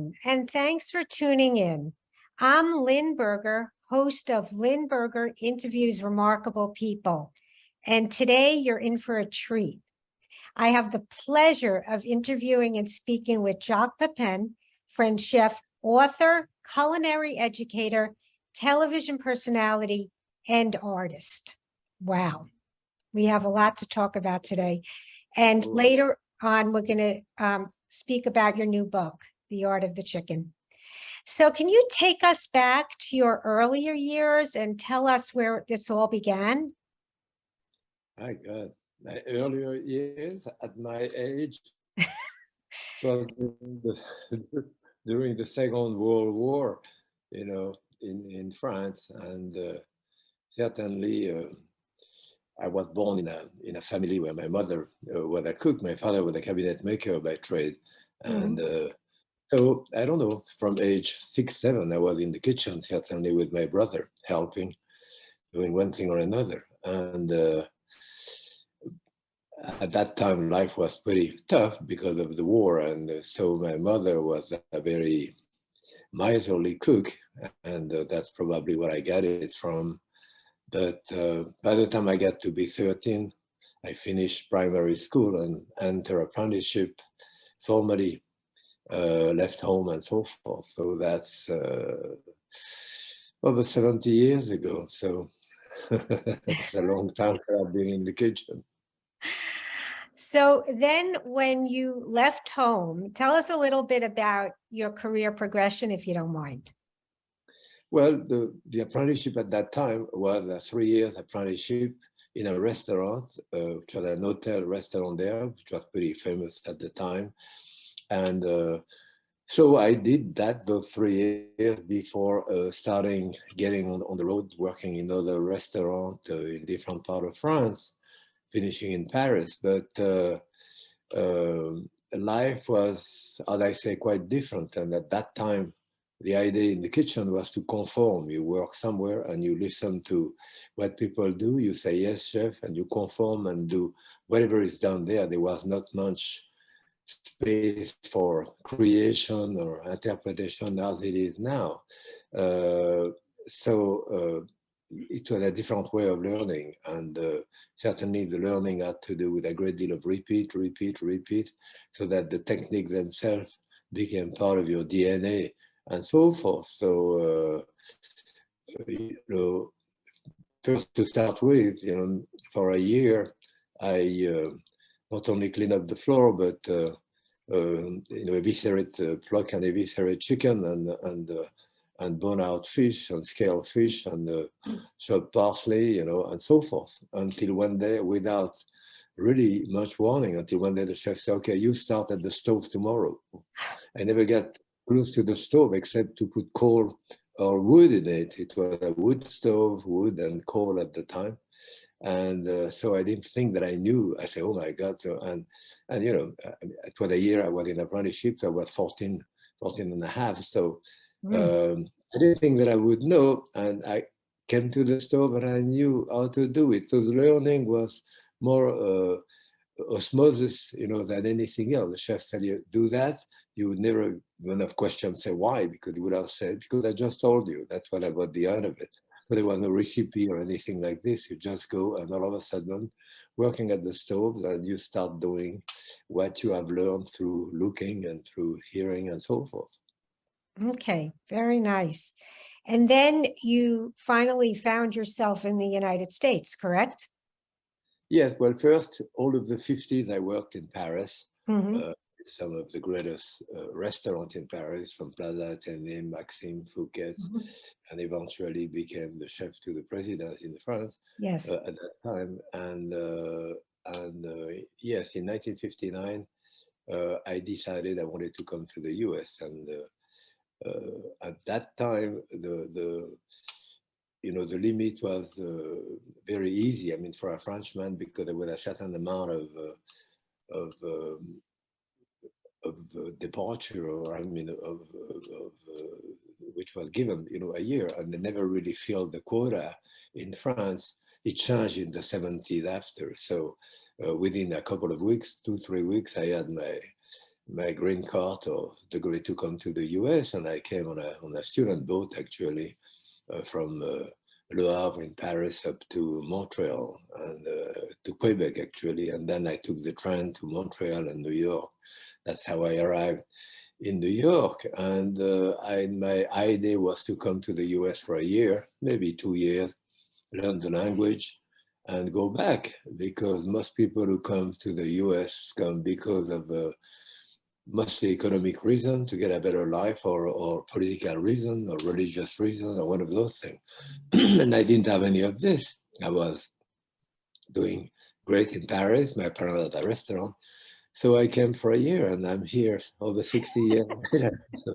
Welcome, and thanks for tuning in. I'm Lynn Berger, host of Lynn Berger Interviews Remarkable People, and today you're in for a treat. I have the pleasure of interviewing and speaking with Jacques Pepin, French chef, author, culinary educator, television personality, and artist. Wow, we have a lot to talk about today. And later on, we're going to speak about your new book, The Art of the Chicken. So can you take us back to your earlier years and tell us where this all began? My God, my earlier years at my age was during the Second World War, in France, and certainly I was born in a family where my mother was a cook, my father was a cabinet maker by trade, and so I don't know. From age 6, 7, I was in the kitchen certainly with my brother, helping, doing one thing or another, and. At that time, life was pretty tough because of the war, and so my mother was a very miserly cook, and that's probably where I got it from. But by the time I got to be 13, I finished primary school and entered apprenticeship, formally left home and so forth. So that's over 70 years ago. So it's a long time for I've been in the kitchen. So then when you left home, tell us a little bit about your career progression, if you don't mind. Well, the apprenticeship at that time was a 3 years apprenticeship in a restaurant, which was an hotel restaurant there, which was pretty famous at the time. And so I did that those 3 years before starting getting on the road, working in other restaurants in different parts of France, finishing in Paris. But life was, as I say, quite different. And at that time, the idea in the kitchen was to conform. You work somewhere and you listen to what people do. You say, yes, chef, and you conform and do whatever is done there. There was not much space for creation or interpretation as it is now. So it was a different way of learning. And certainly the learning had to do with a great deal of repeat, so that the techniques themselves became part of your DNA and so forth. So, first to start with, for a year, I not only clean up the floor, but eviscerate, pluck and eviscerate chicken and bone out fish and scale fish and chop parsley, and so forth. Until one day, without really much warning, until one day the chef said, "Okay, you start at the stove tomorrow." I never got close to the stove except to put coal or wood in it. It was a wood stove, wood and coal at the time. And so I didn't think that I knew. I said, oh my God. So, and it was a year I was in apprenticeship. So I was 14 and a half. So I didn't think that I would know. And I came to the stove and I knew how to do it. So the learning was more osmosis, than anything else. The chef said, you do that. You would never even have questions, say why, because he would have said, because I just told you. That's what I got the end of it. But there was no recipe or anything like this. You just go and all of a sudden, working at the stove, and you start doing what you have learned through looking and through hearing and so forth. Okay, very nice. And then you finally found yourself in the United States, correct? Yes, well, first, all of the 50s, I worked in Paris. Some of the greatest restaurants in Paris, from Plaza Athénée, Maxime, Fouquet's, and eventually became the chef to the president in France. Yes. At that time. And yes, in 1959, I decided I wanted to come to the US. And at that time, the limit was very easy. I mean, for a Frenchman, because there was a certain amount of departure, or which was given, a year, and they never really filled the quota in France. It changed in the 70s after. So within a couple of weeks, 2-3 weeks, I had my green card or degree to come to the US, and I came on a student boat actually from Le Havre in Paris up to Montreal and to Quebec actually, and then I took the train to Montreal and New York. That's how I arrived in New York, and my idea was to come to the US for a year, maybe 2 years, learn the language, and go back, because most people who come to the US come because of mostly economic reason, to get a better life, or political reason, or religious reason, or one of those things. And I didn't have any of this. I was doing great in Paris. My parents had a restaurant. So I came for a year, and I'm here over 60 years later. So,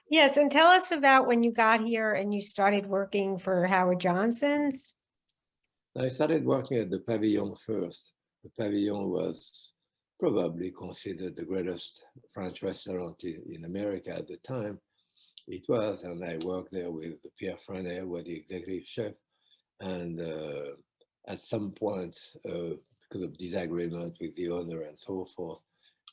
Yes, and tell us about when you got here and you started working for Howard Johnson's. I started working at the Pavilion first. The Pavilion was probably considered the greatest French restaurant in America at the time. It was, and I worked there with Pierre Frenet, was the executive chef. And at some point, because of disagreement with the owner and so forth,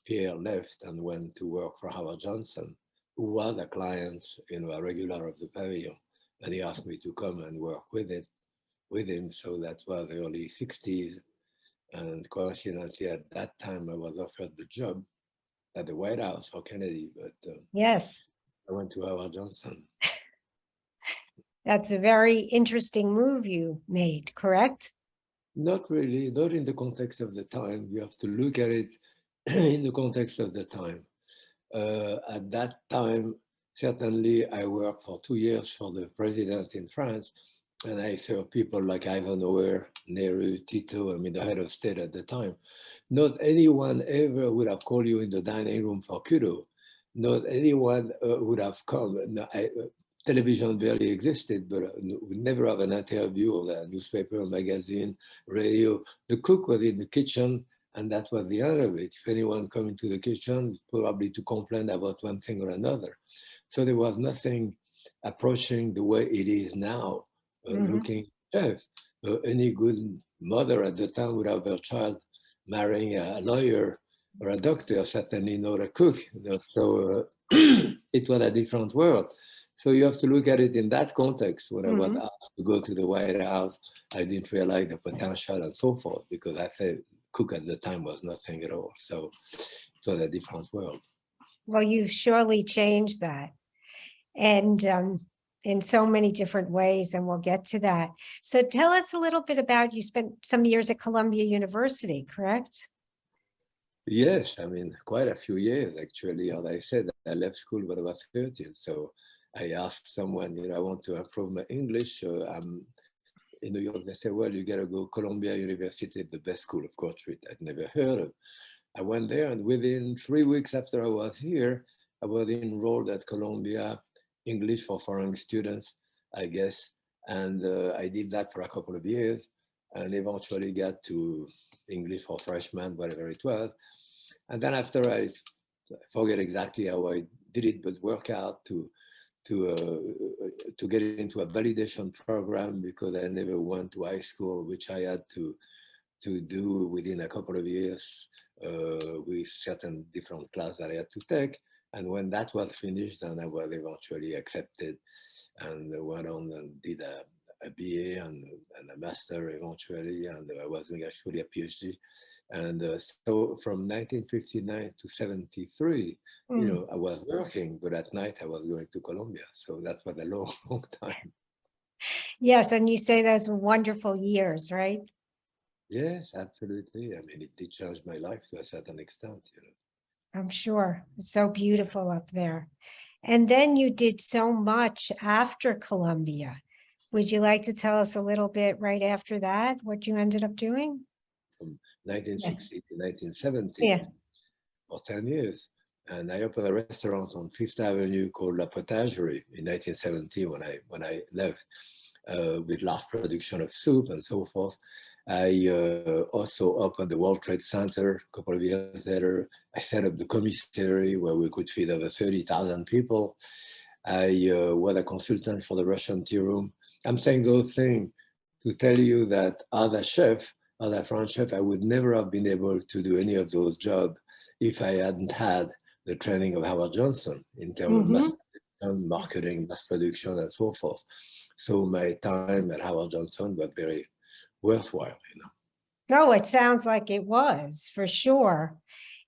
Pierre left and went to work for Howard Johnson, who was a client, a regular of the Pavilion. And he asked me to come and work with him. So that was the early 60s. And coincidentally, at that time, I was offered the job at the White House for Kennedy, but Yes, I went to Howard Johnson. that's a very interesting move you made, correct? Not really, not in the context of the time. You have to look at it in the context of the time. At that time, certainly I worked for 2 years for the president in France, and I saw people like Ivanhoe, Nehru, Tito, the head of state at the time. Not anyone ever would have called you in the dining room for kudo. Not anyone would have come. No, television barely existed, but we never have an interview or a newspaper, magazine, radio. The cook was in the kitchen, and that was the end of it. If anyone come into the kitchen, probably to complain about one thing or another. So there was nothing approaching the way it is now, looking chef. Any good mother at the time would have her child marrying a lawyer or a doctor, certainly not a cook. So it was a different world. So you have to look at it in that context. When I was asked to go to the White House, I didn't realize the potential and so forth, because I said cook at the time was nothing at all. So it was a different world. Well, you've surely changed that. And in so many different ways, and we'll get to that. So tell us a little bit about, you spent some years at Columbia University, correct? Yes, quite a few years actually. As I said, I left school when I was 13. So I asked someone, I want to improve my English. I'm in New York. They said, well, you got to go Columbia University, the best school of courtship I'd never heard of. I went there, and within 3 weeks after I was here, I was enrolled at Columbia English for foreign students, I guess. And I did that for a couple of years, and eventually got to English for freshmen, whatever it was. And then after, I forget exactly how I did it, but work out to get into a validation program, because I never went to high school, which I had to do within a couple of years with certain different classes that I had to take. And when that was finished, then I was eventually accepted and went on and did a BA and a master eventually, and I was doing actually a PhD. And so from 1959 to 73, I was working, but at night I was going to Columbia. So that was a long, long time. Yes, and you say those were wonderful years, right? Yes, absolutely. It did change my life to a certain extent, I'm sure. It's so beautiful up there. And then you did so much after Columbia. Would you like to tell us a little bit right after that, what you ended up doing? From 1960 to 1970, Yeah. for 10 years. And I opened a restaurant on Fifth Avenue called La Potagerie in 1970 when I left, with large production of soup and so forth. I also opened the World Trade Center a couple of years later. I set up the commissary where we could feed over 30,000 people. I was a consultant for the Russian Tea Room. I'm saying those things to tell you that as a chef, as a French chef, I would never have been able to do any of those jobs if I hadn't had the training of Howard Johnson in terms of mass production, marketing, mass production, and so forth. So my time at Howard Johnson was very worthwhile, you know. No, it sounds like it was for sure.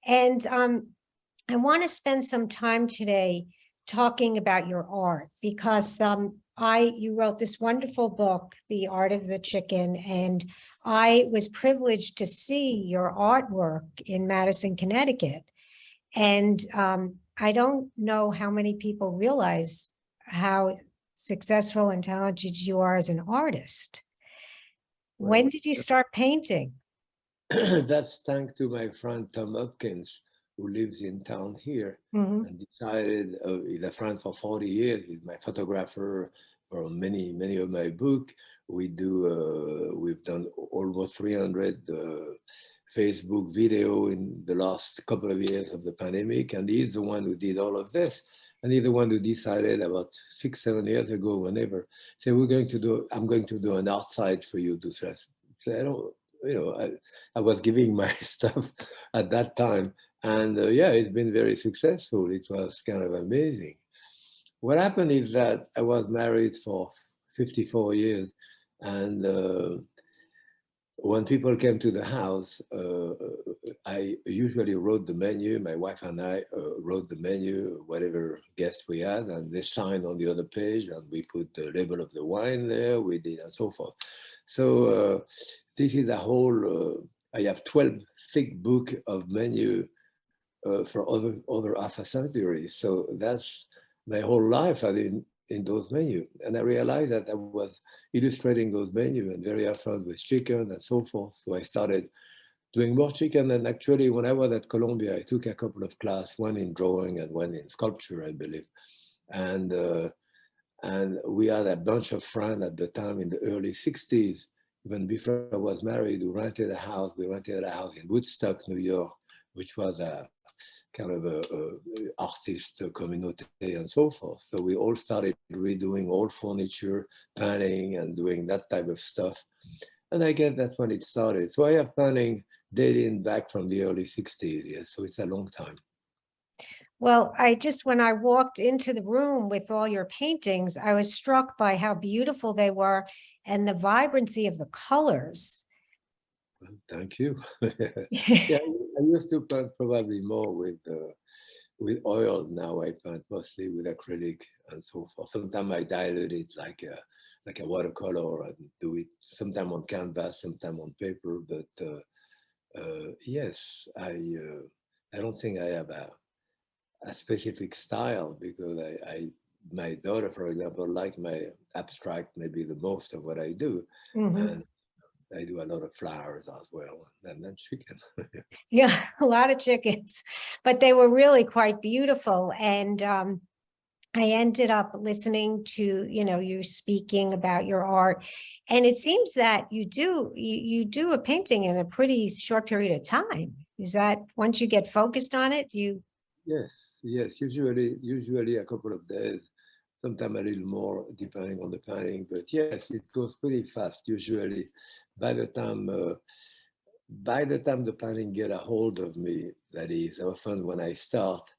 And I want to spend some time today talking about your art because you wrote this wonderful book, The Art of the Chicken, and I was privileged to see your artwork in Madison, Connecticut. And I don't know how many people realize how successful and talented you are as an artist. When Well, did you start painting? that's thanks to my friend Tom Hopkins, who lives in town here, and decided, he's a friend for 40 years, he's my photographer for many of my book. We've done almost 300 Facebook video in the last couple of years of the pandemic, and he's the one who did all of this. And he's the one who decided about 6-7 years ago, whenever, say, I'm going to do an art site for you to say, I don't, you know, I was giving my stuff at that time. And yeah, it's been very successful. It was kind of amazing. What happened is that I was married for 54 years. And when people came to the house, I usually wrote the menu. My wife and I wrote the menu, whatever guest we had, and they signed on the other page, and we put the label of the wine there, we did, and so forth. So this is a whole, I have 12 thick book of menu for over half a century. So that's my whole life in those menus. And I realized that I was illustrating those menus and very often with chicken and so forth. So I started doing more chicken. And actually, when I was at Columbia, I took a couple of classes, one in drawing and one in sculpture, I believe. And we had a bunch of friends at the time in the early 60s, even before I was married, who rented a house. We rented a house in Woodstock, New York, which was a kind of a artist community and so forth. So we all started redoing old furniture, painting, and doing that type of stuff. And I guess that's when it started. So I have painting dating back from the early 60s, yes. So it's a long time. Well, when I walked into the room with all your paintings, I was struck by how beautiful they were and the vibrancy of the colors. Well, thank you. Yeah, I used to paint probably more with oil. Now I paint mostly with acrylic and so forth. Sometimes I dilute it like a watercolor and do it sometimes on canvas, sometimes on paper. But yes, I don't think I have a specific style because my daughter, for example, like my abstract maybe the most of what I do. And I do a lot of flowers as well, and then chicken. Yeah, a lot of chickens, but they were really quite beautiful. And I ended up listening to, you speaking about your art. And it seems that you do a painting in a pretty short period of time. Is that once you get focused on it, Yes, usually a couple of days, sometimes a little more depending on the painting, but yes, it goes pretty fast usually. By the time the painting get a hold of me, that is often when I start,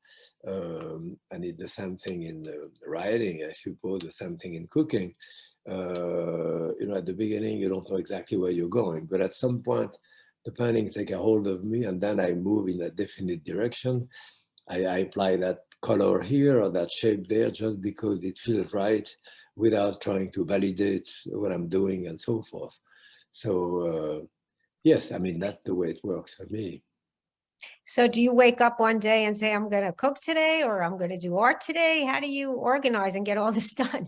and it's the same thing in writing, I suppose, the same thing in cooking. At the beginning, you don't know exactly where you're going, but at some point, the painting take a hold of me, and then I move in a definite direction. I apply that color here or that shape there just because it feels right without trying to validate what I'm doing and so forth. So yes, I mean, that's the way it works for me. So do you wake up one day and say, I'm going to cook today, or I'm going to do art today? How do you organize and get all this done?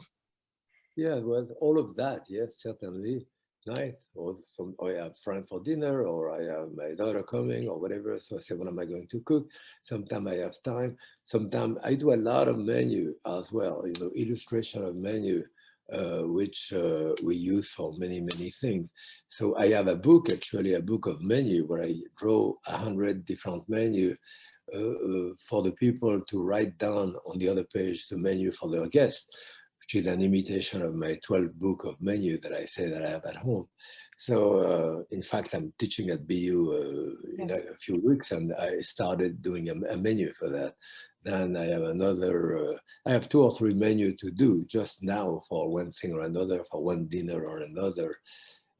Yeah, well, all of that, yes, certainly. Nice. Or I have friends for dinner, or I have my daughter coming, or whatever. So I say, what am I going to cook? Sometimes I have time. Sometimes I do a lot of menu as well, illustration of menu, which we use for many things. So I have a book, actually, a book of menu where I draw 100 different menu for the people to write down on the other page the menu for their guests. which is an imitation of my 12 book of menu that I say that I have at home. So in fact, I'm teaching at BU in a few weeks, and I started doing a menu for that. Then I have another, I have 2 or 3 menu to do just now for one thing or another, for one dinner or another.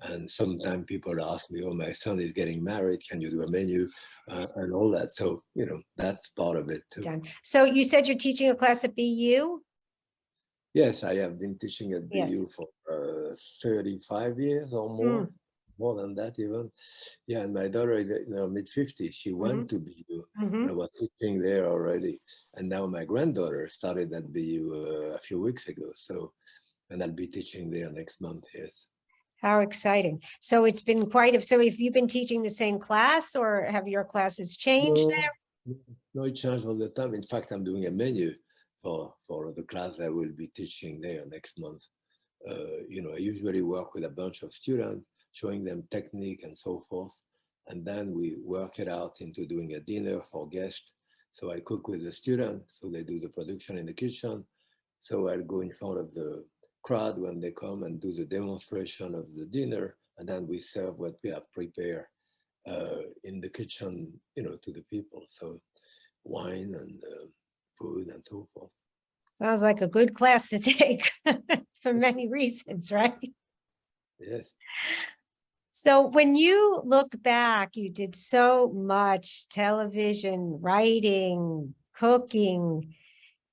And sometimes people ask me, oh, my son is getting married, can you do a menu and all that? So, you know, that's part of it too. Done. So you said you're teaching a class at BU? Yes, I have been teaching at Yes. BU for 35 years or more than that even. Yeah, and my daughter is in her mid-50s. She went to BU, and I was teaching there already. And now my granddaughter started at BU a few weeks ago. So, and I'll be teaching there next month, yes. How exciting. So it's been quite, so have you been teaching the same class, or have your classes changed there? No, it changes all the time. In fact, I'm doing a menu for the class I will be teaching there next month. You know, I usually work with a bunch of students, showing them technique and so forth. And then we work it out into doing a dinner for guests. So I cook with the students, so they do the production in the kitchen. So I'll go in front of the crowd when they come and do the demonstration of the dinner. And then we serve what we have prepared in the kitchen, you know, to the people. So wine and food and so forth. Sounds like a good class to take for many reasons, right? Yes. So when you look back, you did so much: television, writing, cooking.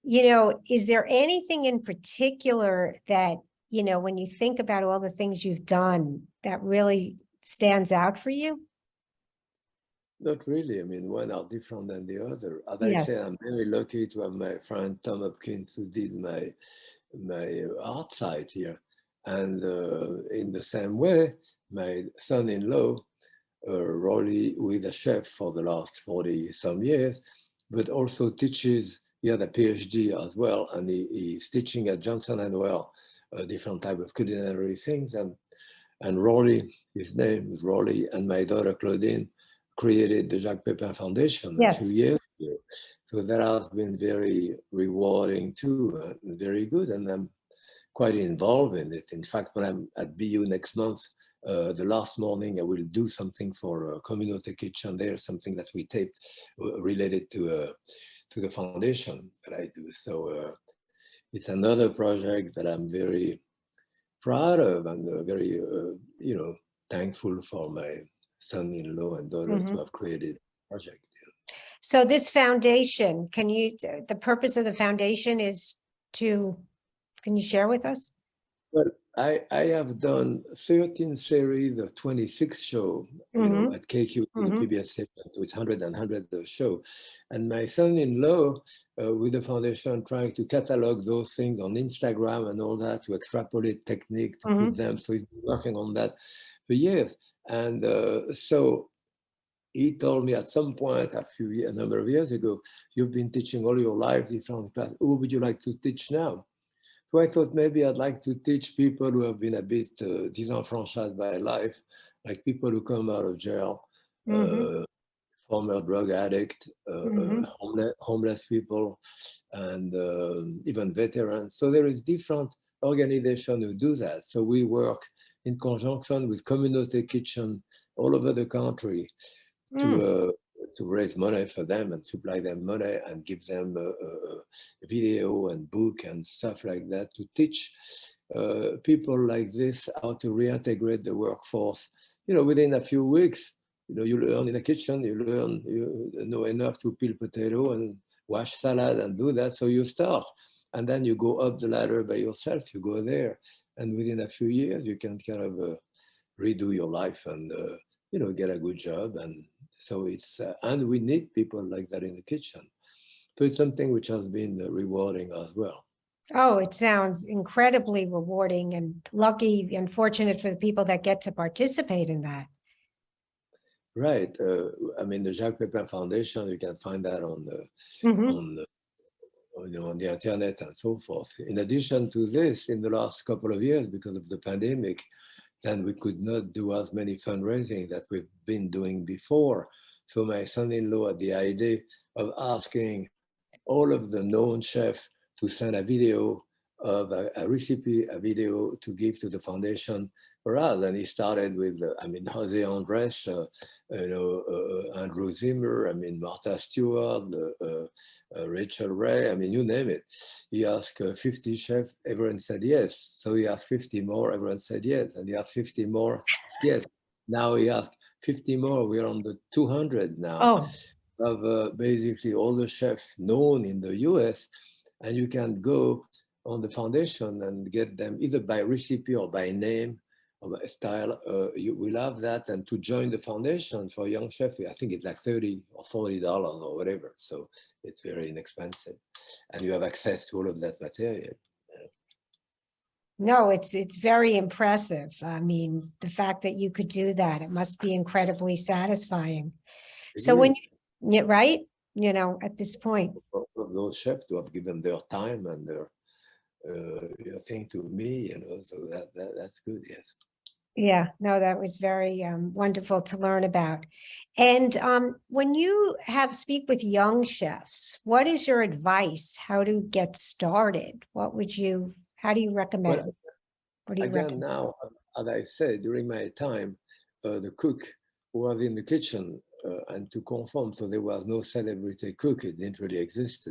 You know, is there anything in particular that, you know, when you think about all the things you've done, that really stands out for you? Not really. I mean, one are different than the other. As I Yes. say, I'm very lucky to have my friend Tom Hopkins, who did my art site here. And in the same way, my son-in-law, Rolly, who is a chef for the last 40 some years, but also teaches, he had a PhD as well, and he's teaching at Johnson and Well, different type of culinary things. And Rolly, his name is Rolly, and my daughter Claudine created the Jacques Pepin Foundation a few years ago. So that has been very rewarding too, and very good. And I'm quite involved in it. In fact, when I'm at BU next month, the last morning I will do something for a community kitchen there, something that we taped related to the foundation that I do. So it's another project that I'm very proud of and very, you know, thankful for my son-in-law and daughter to have created a project. So this foundation, can you, the purpose of the foundation is to, can you share with us? Well, I have done 13 series of 26 shows, you know, at KQ, the PBS station, so it's 100 of show. And my son-in-law, with the foundation, trying to catalog those things on Instagram and all that, to extrapolate technique, to put them, so he's been working on that for years. And so he told me at some point, a number of years ago, you've been teaching all your life different classes. Who would you like to teach now? So I thought maybe I'd like to teach people who have been a bit disenfranchised by life, like people who come out of jail, former drug addict, homeless people, and even veterans. So there is different organizations who do that. So we work in conjunction with community kitchen all over the country to raise money for them and supply them money and give them video and book and stuff like that to teach people like this how to reintegrate the workforce. You know, within a few weeks, you know, you learn in the kitchen, you know enough to peel potato and wash salad and do that. So you start, and then you go up the ladder by yourself. You go there, and within a few years, you can kind of redo your life and you know, get a good job. And so it's and we need people like that in the kitchen. So it's something which has been rewarding as well. Oh, it sounds incredibly rewarding, and lucky and fortunate for the people that get to participate in that. Right. I mean, the Jacques Pepin Foundation, you can find that on the, you know, on the internet and so forth. In addition to this, in the last couple of years, because of the pandemic, then we could not do as many fundraising that we've been doing before. So my son-in-law had the idea of asking all of the known chefs to send a video of a recipe, a video to give to the foundation for us. And he started with, I mean, Jose Andres, Andrew Zimmer, I mean, Martha Stewart, Rachel Ray, I mean, you name it. He asked 50 chefs, everyone said yes. So he asked 50 more, everyone said yes. And he asked 50 more, yes. Now he asked 50 more, we're on the 200 now. Oh, Of basically all the chefs known in the US, and you can go on the foundation and get them either by recipe or by name or by style. You will have that, and to join the foundation for young chef, I think it's like $30 or $40 or whatever. So it's very inexpensive, and you have access to all of that material. no, it's very impressive. I mean, the fact that you could do that, it must be incredibly satisfying. So when you, yeah, right, you know, at this point. Of those chefs to have given their time and their thing to me, you know, so that's good, yes. Yeah, no, that was very wonderful to learn about. And when you speak with young chefs, what is your advice? How to get started? How do you recommend? Well, What do you again, recommend? now, as I said, during my time, the cook was in the kitchen and to conform, so there was no celebrity cook, it didn't really exist.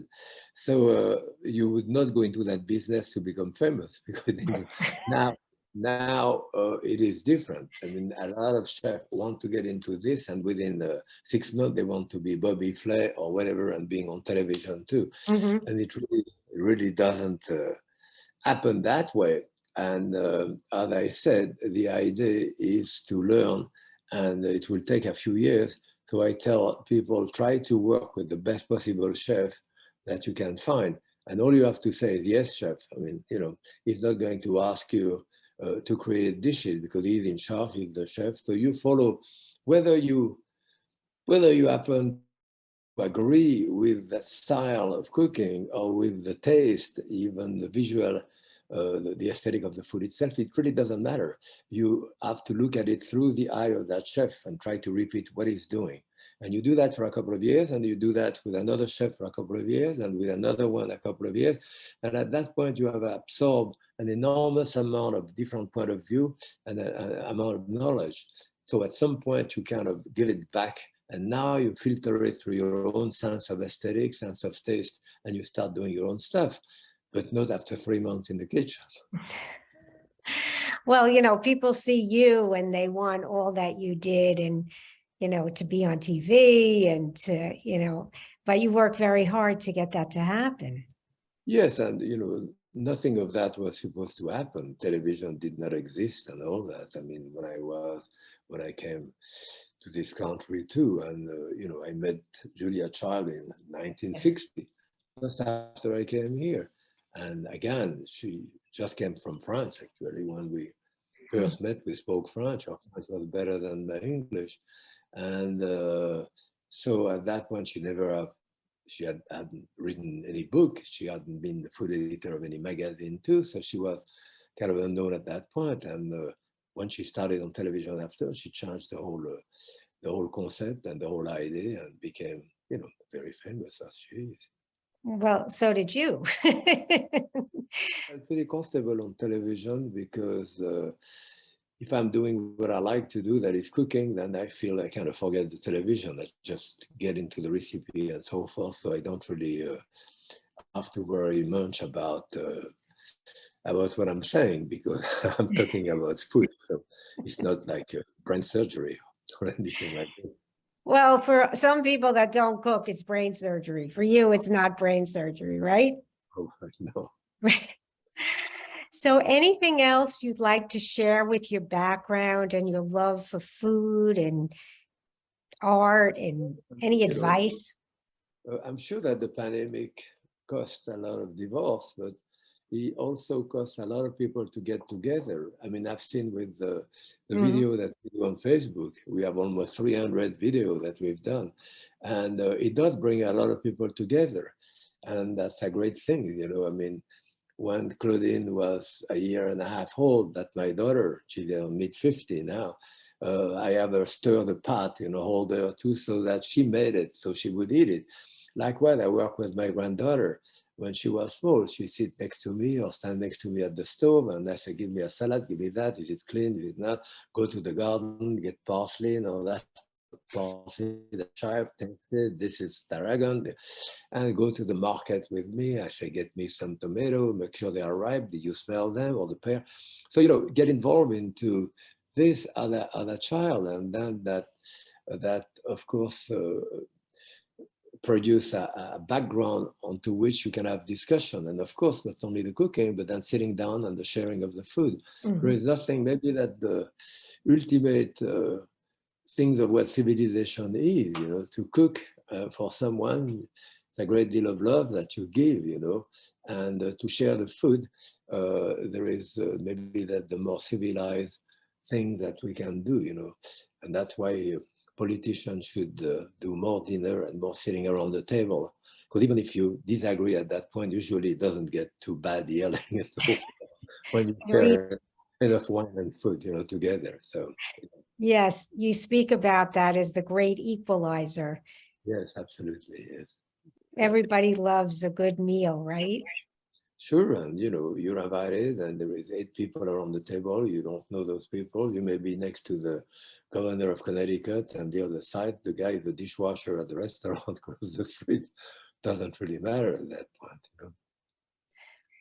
So you would not go into that business to become famous, because now it is different. I mean, a lot of chefs want to get into this, and within 6 months, they want to be Bobby Flay or whatever and being on television too. Mhm. And it really doesn't happen that way. And as I said, the idea is to learn, and it will take a few years. So I tell people, try to work with the best possible chef that you can find. And all you have to say is, yes, chef. I mean, you know, he's not going to ask you to create dishes because he's in charge, he's the chef. So you follow, whether you happen to agree with that style of cooking or with the taste, even the visual, the aesthetic of the food itself, it really doesn't matter. You have to look at it through the eye of that chef and try to repeat what he's doing. And you do that for a couple of years, and you do that with another chef for a couple of years, and with another one a couple of years. And at that point, you have absorbed an enormous amount of different point of view and an amount of knowledge. So at some point, you kind of give it back, and now you filter it through your own sense of aesthetic, sense of taste, and you start doing your own stuff, but not after 3 months in the kitchen. Well, you know, people see you and they want all that you did, and, you know, to be on TV and to, you know, but you work very hard to get that to happen. Yes, and you know, nothing of that was supposed to happen. Television did not exist and all that. I mean, when I came to this country too, and you know, I met Julia Child in 1960, just after I came here. And again, she just came from France, actually. When we first met, we spoke French. Her French was better than my English. And so at that point, she hadn't written any book. She hadn't been the food editor of any magazine too. So she was kind of unknown at that point. And when she started on television after, she changed the whole concept and the whole idea, and became, you know, very famous as she is. Well, so did you. I'm pretty comfortable on television because if I'm doing what I like to do, that is cooking, then I feel I kind of forget the television. I just get into the recipe and so forth. So I don't really have to worry much about what I'm saying, because I'm talking about food. So it's not like brain surgery or anything like that. Well, for some people that don't cook, it's brain surgery. For you, it's not brain surgery, right? Oh, no. Right. So anything else you'd like to share with your background and your love for food and art, and any You know, advice? I'm sure that the pandemic caused a lot of divorce, but it also caused a lot of people to get together. I mean, I've seen with the Mhm. video that we do on Facebook, we have almost 300 videos that we've done. And it does bring a lot of people together. And that's a great thing, you know. I mean, when Claudine was a year and a half old, that my daughter, she's mid-50 now, I have her stir the pot, you know, hold her too, so that she made it, so she would eat it. Likewise, I work with my granddaughter. when she was small, she sit next to me or stand next to me at the stove, and I say, give me a salad, give me that, is it clean, is it not? Go to the garden, get parsley, and all that. Parsley, the child tastes it, this is tarragon, and go to the market with me. I say, get me some tomato, make sure they are ripe, did you smell them, or the pear? So, get involved into this other child, and then that of course produce a background onto which you can have discussion. And of course, not only the cooking, but then sitting down and the sharing of the food. There is nothing maybe that the ultimate things of what civilization is, to cook for someone. It's a great deal of love that you give, and to share the food. There is maybe that the more civilized thing that we can do, and that's why politicians should do more dinner and more sitting around the table. Because even if you disagree at that point, usually it doesn't get too bad yelling when you share enough wine and food, together. So yes, you speak about that as the great equalizer. yes, absolutely, yes. Everybody loves a good meal, right? Sure, and you're invited, and there is 8 people around the table. You don't know those people. You may be next to the governor of Connecticut, and the other side, the guy, the dishwasher at the restaurant across the street. Doesn't really matter at that point.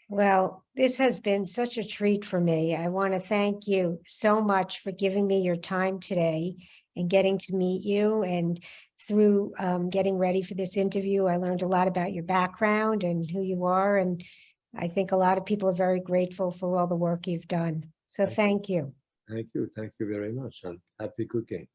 Well, this has been such a treat for me. I want to thank you so much for giving me your time today and getting to meet you. And through getting ready for this interview, I learned a lot about your background and who you are. And I think a lot of people are very grateful for all the work you've done. So thank you. Thank you. Thank you very much, and happy cooking.